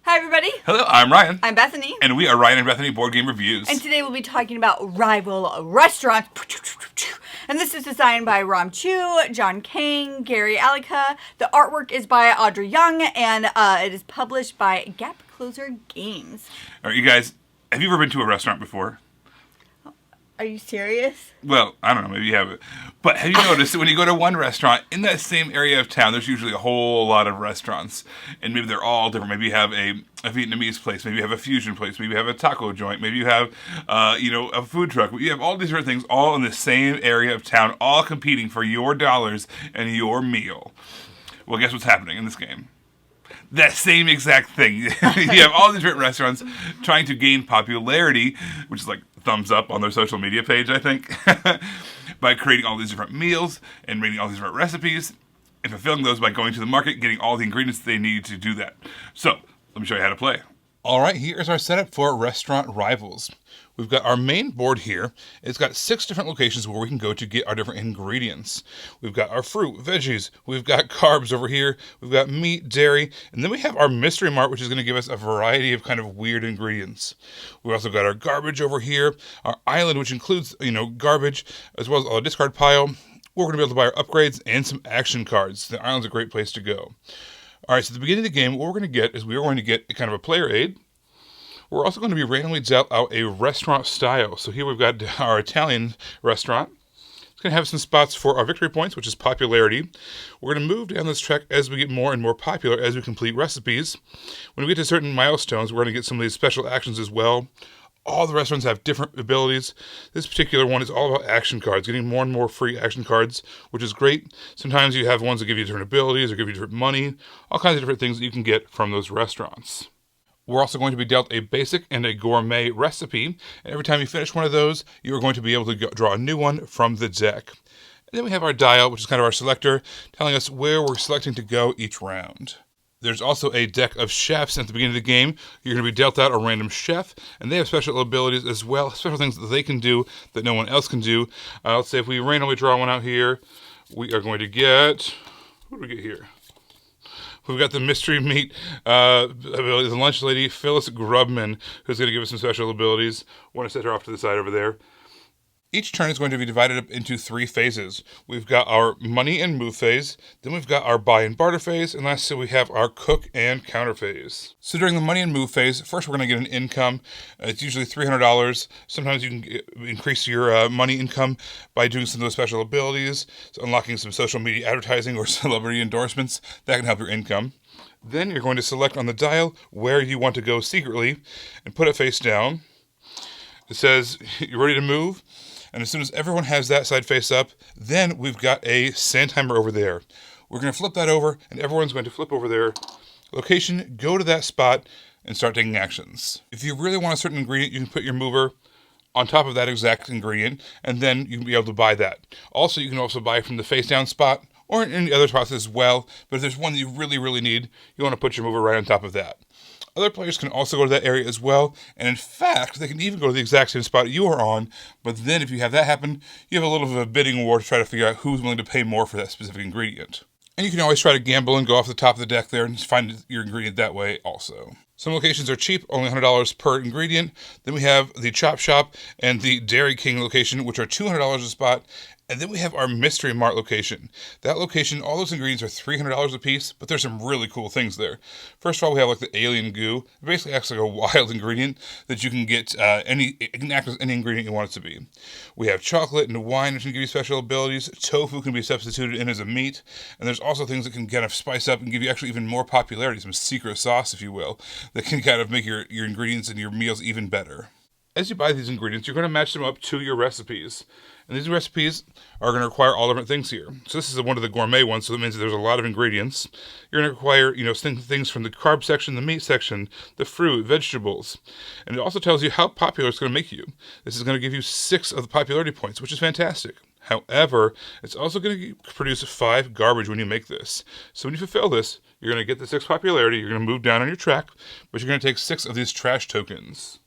Hi everybody. Hello, I'm Ryan. I'm Bethany. And we are Ryan and Bethany Board Game Reviews. And today we'll be talking about rival restaurants. And this is designed by Ram Chu, John Kang, Gary Alica. The artwork is by Audrey Young, and it is published by Gap Closer Games. All right, you guys, have you ever been to a restaurant before? Are you serious? Well, I don't know, maybe you haven't. But have you noticed that when you go to one restaurant, in that same area of town, there's usually a whole lot of restaurants. And maybe they're all different. Maybe you have a Vietnamese place. Maybe you have a fusion place. Maybe you have a taco joint. Maybe you have, a food truck. You have all these different things all in the same area of town, all competing for your dollars and your meal. Well, guess what's happening in this game? That same exact thing. You have all these different restaurants trying to gain popularity, which is like thumbs up on their social media page, I think, by creating all these different meals and making all these different recipes and fulfilling those by going to the market, getting all the ingredients they need to do that. So, let me show you how to play. All right, here's our setup for Restaurant Rivals. We've got our main board here. It's got 6 different locations where we can go to get our different ingredients. We've got our fruit, veggies, we've got carbs over here, we've got meat, dairy, and then we have our mystery mart, which is going to give us a variety of kind of weird ingredients. We've also got our garbage over here, our island, which includes, garbage, as well as a discard pile. We're going to be able to buy our upgrades and some action cards. The island's a great place to go. All right, so at the beginning of the game, what we're going to get is we are going to get kind of a player aid. We're also going to be randomly dealt out a restaurant style. So here we've got our Italian restaurant. It's going to have some spots for our victory points, which is popularity. We're going to move down this track as we get more and more popular as we complete recipes. When we get to certain milestones, we're going to get some of these special actions as well. All the restaurants have different abilities. This particular one is all about action cards, getting more and more free action cards, which is great. Sometimes you have ones that give you different abilities or give you different money, all kinds of different things that you can get from those restaurants. We're also going to be dealt a basic and a gourmet recipe, and every time you finish one of those, you are going to be able to draw a new one from the deck. And then we have our dial, which is kind of our selector, telling us where we're selecting to go each round. There's also a deck of chefs at the beginning of the game. You're going to be dealt out a random chef, and they have special abilities as well, special things that they can do that no one else can do. Let's say if we randomly draw one out here, we are going to get, what do we get here? We've got the mystery meat ability, the lunch lady, Phyllis Grubman, who's going to give us some special abilities. I want to set her off to the side over there. Each turn is going to be divided up into 3 phases. We've got our money and move phase, then we've got our buy and barter phase, and lastly we have our cook and counter phase. So during the money and move phase, first we're going to get an income. It's usually $300. Sometimes you can increase your money income by doing some of those special abilities, so unlocking some social media advertising or celebrity endorsements. That can help your income. Then you're going to select on the dial where you want to go secretly and put it face down. It says you're ready to move. And as soon as everyone has that side face up, then we've got a sand timer over there. We're going to flip that over, and everyone's going to flip over their location, go to that spot, and start taking actions. If you really want a certain ingredient, you can put your mover on top of that exact ingredient, and then you can be able to buy that. Also, you can also buy from the face down spot, or in the other spots as well. But if there's one that you really, really need, you want to put your mover right on top of that. Other players can also go to that area as well, and in fact, they can even go to the exact same spot you are on, but then if you have that happen, you have a little bit of a bidding war to try to figure out who's willing to pay more for that specific ingredient. And you can always try to gamble and go off the top of the deck there and find your ingredient that way also. Some locations are cheap, only $100 per ingredient. Then we have the Chop Shop and the Dairy King location, which are $200 a spot. And then we have our Mystery Mart location. That location, all those ingredients are $300 a piece, but there's some really cool things there. First of all, we have like the alien goo. It basically acts like a wild ingredient that you can get it can act as any ingredient you want it to be. We have chocolate and wine, which can give you special abilities. Tofu can be substituted in as a meat. And there's also things that can kind of spice up and give you actually even more popularity, some secret sauce, if you will, that can kind of make your ingredients and your meals even better. As you buy these ingredients, you're going to match them up to your recipes. And these recipes are going to require all different things here. So this is one of the gourmet ones, so that means that there's a lot of ingredients. You're going to require, things from the carb section, the meat section, the fruit, vegetables. And it also tells you how popular it's going to make you. This is going to give you 6 of the popularity points, which is fantastic. However, it's also going to produce 5 garbage when you make this. So when you fulfill this, you're going to get the 6 popularity, you're going to move down on your track, but you're going to take 6 of these trash tokens.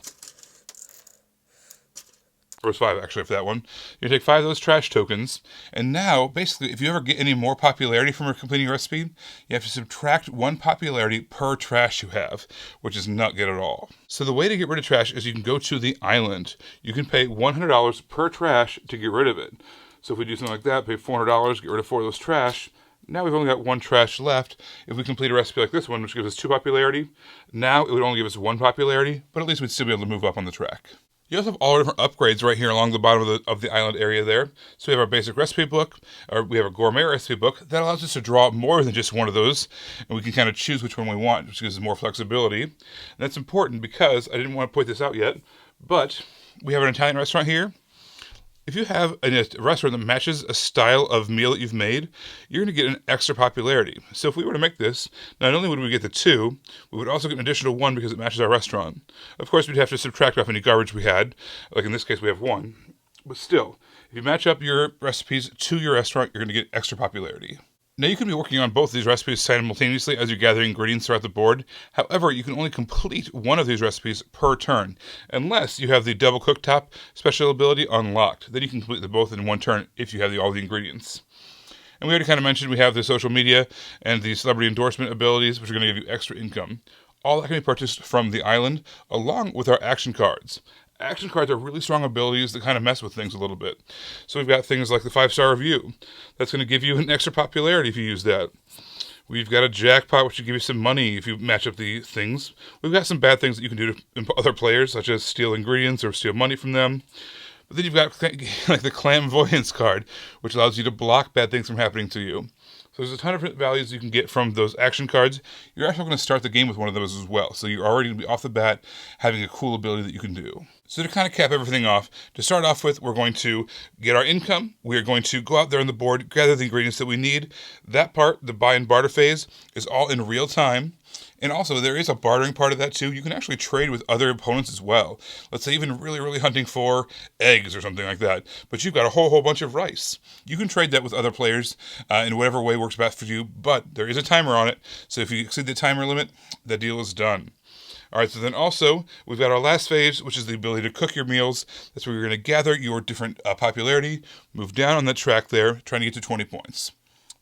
There was 5 actually for that one. You take 5 of those trash tokens, and now, basically, if you ever get any more popularity from completing your recipe, you have to subtract 1 popularity per trash you have, which is not good at all. So the way to get rid of trash is you can go to the island. You can pay $100 per trash to get rid of it. So if we do something like that, pay $400, get rid of 4 of those trash, now we've only got 1 trash left. If we complete a recipe like this one, which gives us 2 popularity, now it would only give us 1 popularity, but at least we'd still be able to move up on the track. You also have all our different upgrades right here along the bottom of the island area there. So we have our basic recipe book, or we have a gourmet recipe book that allows us to draw more than just one of those, and we can kind of choose which one we want, which gives us more flexibility. And that's important because I didn't want to point this out yet, but we have an Italian restaurant here. If you have a restaurant that matches a style of meal that you've made, you're going to get an extra popularity. So if we were to make this, not only would we get the 2, we would also get an additional 1 because it matches our restaurant. Of course, we'd have to subtract off any garbage we had. Like in this case, we have 1. But still, if you match up your recipes to your restaurant, you're going to get extra popularity. Now, you can be working on both of these recipes simultaneously as you gather ingredients throughout the board. However, you can only complete one of these recipes per turn, unless you have the double cooktop special ability unlocked. Then you can complete them both in one turn if you have all the ingredients. And we already kind of mentioned we have the social media and the celebrity endorsement abilities, which are going to give you extra income. All that can be purchased from the island, along with our action cards. Action cards are really strong abilities that kind of mess with things a little bit. So we've got things like the 5-star review. That's going to give you an extra popularity if you use that. We've got a jackpot, which will give you some money if you match up the things. We've got some bad things that you can do to other players, such as steal ingredients or steal money from them. But then you've got like the clairvoyance card, which allows you to block bad things from happening to you. So there's a ton of different values you can get from those action cards. You're actually going to start the game with one of those as well. So you're already going to be off the bat having a cool ability that you can do. So to kind of cap everything off, to start off with, we're going to get our income. We are going to go out there on the board, gather the ingredients that we need. That part, the buy and barter phase, is all in real time. And also, there is a bartering part of that too. You can actually trade with other opponents as well. Let's say even really, really hunting for eggs or something like that. But you've got a whole bunch of rice. You can trade that with other players in whatever way works best for you. But there is a timer on it. So if you exceed the timer limit, the deal is done. All right, so then also, we've got our last phase, which is the ability to cook your meals. That's where you're going to gather your different popularity, move down on that track there, trying to get to 20 points.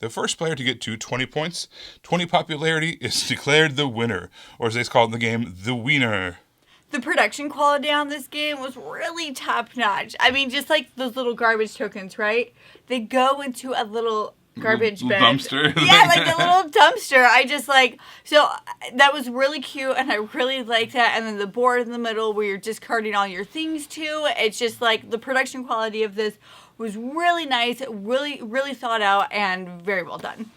The first player to get to 20 points, 20 popularity, is declared the winner, or as they call it in the game, the wiener. The production quality on this game was really top-notch. I mean, just like those little garbage tokens, right? They go into a little garbage bin. Dumpster. Yeah, like a little dumpster. I just so that was really cute, and I really liked that. And then the board in the middle where you're discarding all your things to. It's just like the production quality of this was really nice, really, really thought out, and very well done.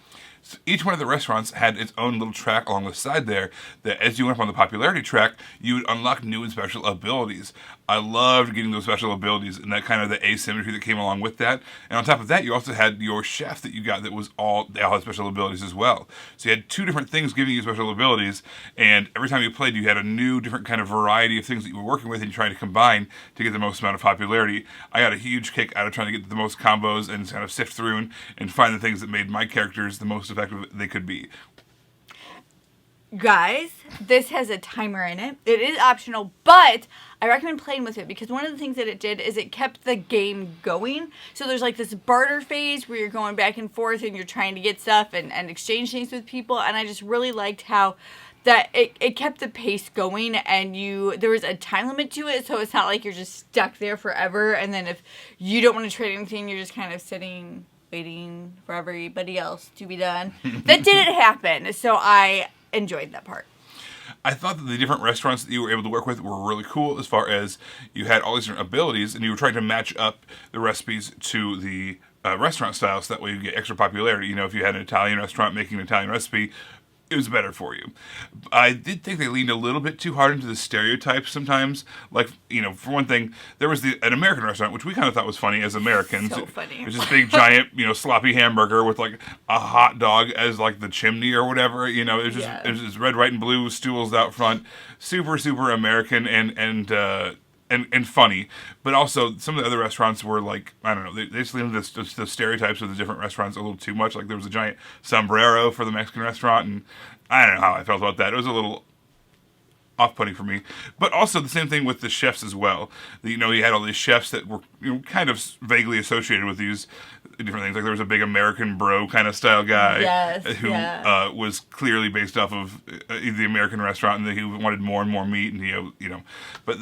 So each one of the restaurants had its own little track along the side there that as you went up on the popularity track, you would unlock new and special abilities. I loved getting those special abilities and that kind of the asymmetry that came along with that. And on top of that, you also had your chef that you got that was they all had special abilities as well. So you had 2 different things giving you special abilities, and every time you played, you had a new different kind of variety of things that you were working with and you tried to combine to get the most amount of popularity. I got a huge kick out of trying to get the most combos and kind of sift through and find the things that made my characters the most effective they could be. Guys, this has a timer in it. It is optional, but I recommend playing with it because one of the things that it did is it kept the game going. So there's like this barter phase where you're going back and forth and you're trying to get stuff and exchange things with people. And I just really liked how that it kept the pace going, and there was a time limit to it, so it's not like you're just stuck there forever. And then if you don't want to trade anything, you're just kind of sitting waiting for everybody else to be done. That didn't happen, so I enjoyed that part. I thought that the different restaurants that you were able to work with were really cool as far as you had all these different abilities and you were trying to match up the recipes to the restaurant style so that way you get extra popularity. You know, if you had an Italian restaurant making an Italian recipe, it was better for you. I did think they leaned a little bit too hard into the stereotypes sometimes. Like, you know, for one thing, there was an American restaurant, which we kind of thought was funny as Americans. So funny. It was this big, giant, sloppy hamburger with, like, a hot dog as, like, the chimney or whatever. You know, it was just red, white, and blue stools out front. Super, super American and funny, but also some of the other restaurants were like, I don't know, they just leaned into the stereotypes of the different restaurants a little too much. Like there was a giant sombrero for the Mexican restaurant, and I don't know how I felt about that. It was a little off-putting for me. But also the same thing with the chefs as well. You know, you had all these chefs that were kind of vaguely associated with these different things. Like there was a big American Bro kind of style guy who was clearly based off of the American restaurant, and he wanted more and more meat, and but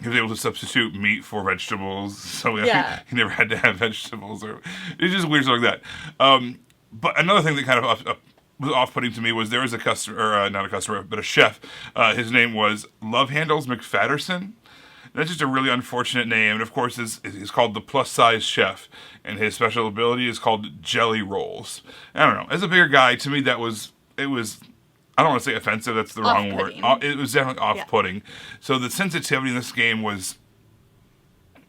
he was able to substitute meat for vegetables, so he never had to have vegetables, or it's just weird stuff like that. But another thing that kind of was off-putting to me was there was a customer, or not a customer, but a chef. His name was Love Handles McFatterson. That's just a really unfortunate name, and of course, he's called the plus-size chef, and his special ability is called jelly rolls. I don't know. As a bigger guy, to me, it was. I don't want to say offensive. That's the wrong word. It was definitely off-putting. Yeah. So the sensitivity in this game was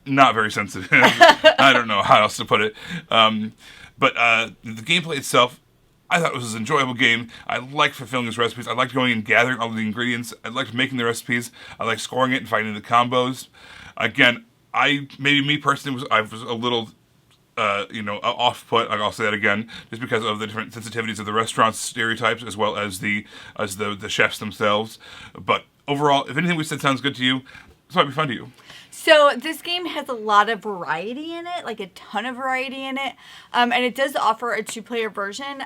not very sensitive. I don't know how else to put it. But the gameplay itself, I thought it was an enjoyable game. I liked fulfilling these recipes. I liked going and gathering all the ingredients. I liked making the recipes. I liked scoring it and finding the combos. Again, me personally, I was a little, off-put. I'll say that again, just because of the different sensitivities of the restaurant's stereotypes as well as the chefs themselves. But overall, if anything we said sounds good to you, this might be fun to you. So this game has a lot of variety in it, like a ton of variety in it, and it does offer a 2-player version.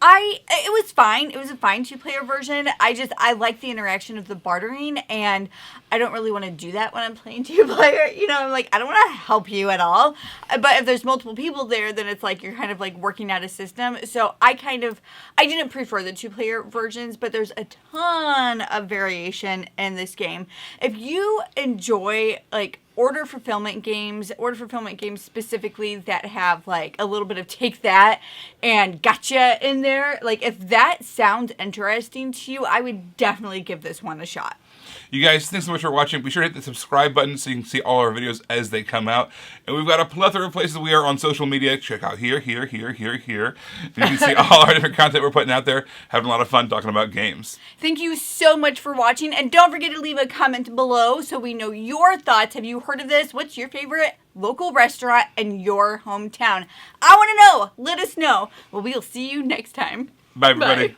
It was fine. It was a fine 2-player version. I like the interaction of the bartering, and I don't really want to do that when I'm playing 2-player. I'm like, I don't want to help you at all. But if there's multiple people there, then it's like you're kind of like working out a system. So I didn't prefer the 2-player versions, but there's a ton of variation in this game. If you enjoy like order fulfillment games specifically that have like a little bit of take that and gotcha in there, like if that sounds interesting to you, I would definitely give this one a shot. You guys, thanks so much for watching. Be sure to hit the subscribe button so you can see all our videos as they come out. And we've got a plethora of places we are on social media. Check out here. You can see all our different content we're putting out there. Having a lot of fun talking about games. Thank you so much for watching. And don't forget to leave a comment below so we know your thoughts. Have you heard of this? What's your favorite local restaurant in your hometown? I want to know. Let us know. Well, we'll see you next time. Bye, everybody. Bye.